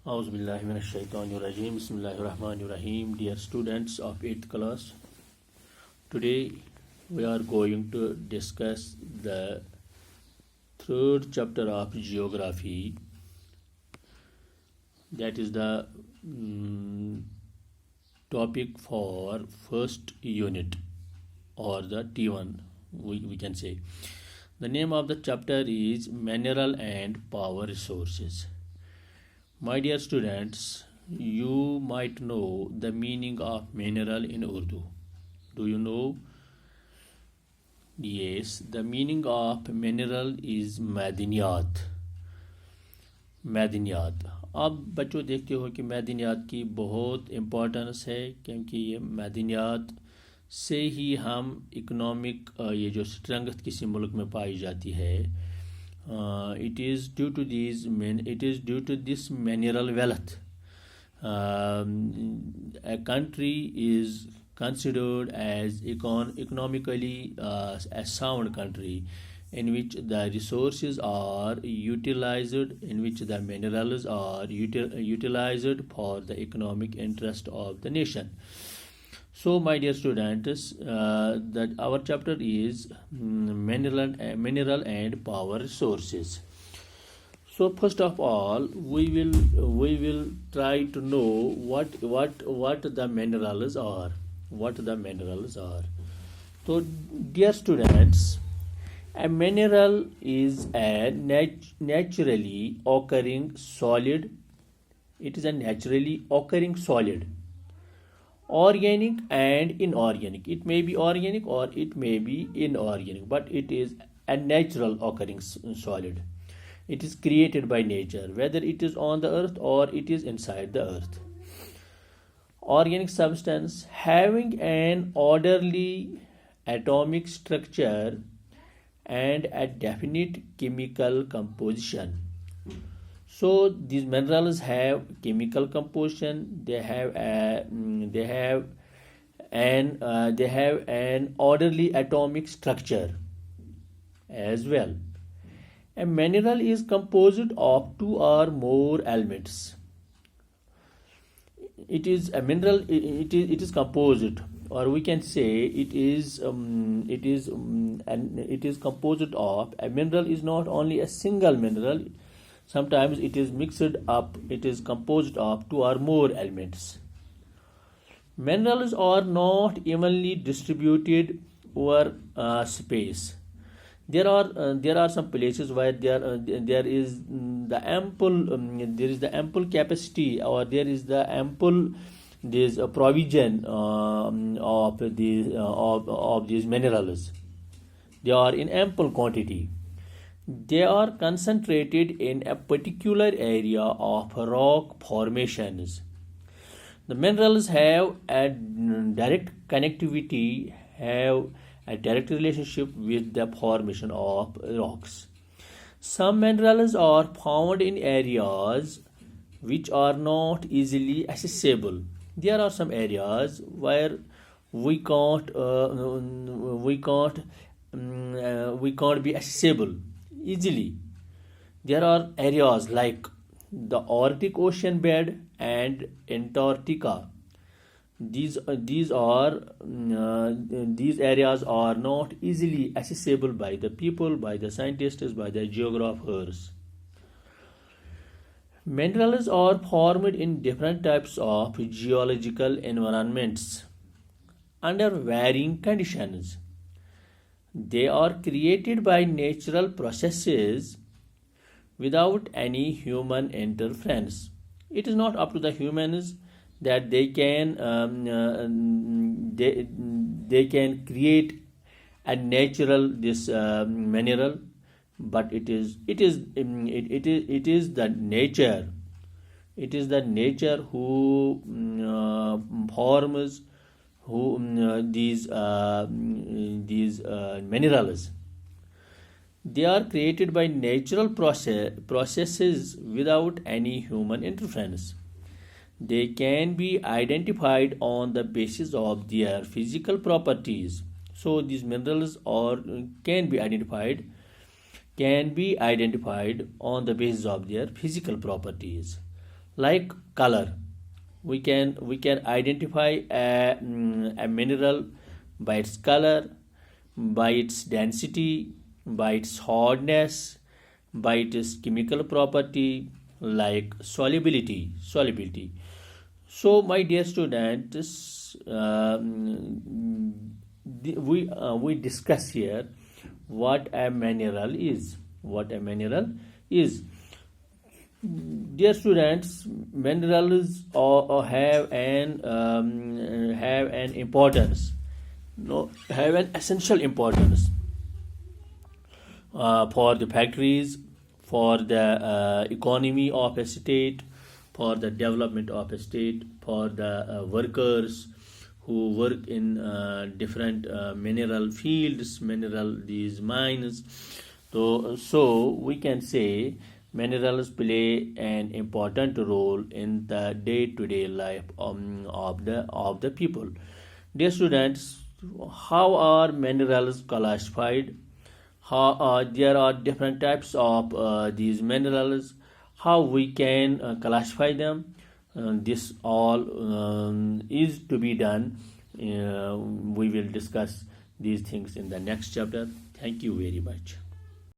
Auzubillahiminash-shaytanir-rajim. Bismillahir-rahmanir-rahim. Dear students of 8th class, today we are going to discuss the third chapter of geography. That is the topic for first unit, or the T1, we can say. The name of the chapter is Mineral and Power Resources. My dear students, you might know the meaning of mineral in Urdu. Do you know? Yes, the meaning of mineral is मैदनियात. मैदनियात. अब बच्चों देखते हो कि मैदनियात की बहुत importance है, क्योंकि ये मैदनियात से ही हम इकोनॉमिक ये जो स्ट्रेंथ किसी मुल्क में पाई जाती है, it is due to this mineral wealth. A country is considered as economically a sound country in which the resources are utilized, in which the minerals are utilized for the economic interest of the nation. So, my dear students, that our chapter is mineral and power resources. So, first of all, we will try to know what the minerals are. What the minerals are. So, dear students, a mineral is a naturally occurring solid. It is a naturally occurring solid. Organic and inorganic. It may be organic or it may be inorganic, but it is a natural occurring solid. It is created by nature, whether it is on the earth or it is inside the earth. Organic substance having an orderly atomic structure and a definite chemical composition. So these minerals have chemical composition. They have an orderly atomic structure as well. A mineral is composed of two or more elements. It is a mineral. It is composed, or we can say it is composed of. A mineral is not only a single mineral. Sometimes it is mixed up, it is composed of two or more elements. Minerals are not evenly distributed over space. There are some places where there is the ample capacity, or there is the ample provision of these minerals. They are in ample quantity. They are concentrated in a particular area of rock formations. The minerals have a direct connectivity, have a direct relationship with the formation of rocks. Some minerals are found in areas which are not easily accessible. There are some areas where we can't be accessible easily. There are areas like the Arctic Ocean bed and Antarctica. These areas are not easily accessible by the people, by the scientists, by the geographers. Minerals are formed in different types of geological environments under varying conditions. They are created by natural processes without any human interference. It is not up to the humans that they can create a natural mineral, but it is the nature. It is the nature who forms these minerals. They are created by natural processes without any human interference. They can be identified on the basis of their physical properties. So these minerals can be identified on the basis of their physical properties. Like color, we can identify a mineral by its color, by its density, by its hardness, by its chemical property like solubility. So my dear students, we discuss here what a mineral is. Dear students, minerals have an importance, no, have an essential importance for the factories, for the economy of a state, for the development of a state, for the workers who work in different mineral fields, mineral these mines. So we can say minerals play an important role in the day-to-day life of the people. Dear students, how are minerals classified? How there are different types of these minerals. How we can classify them? This all is to be done. We will discuss these things in the next chapter. Thank you very much.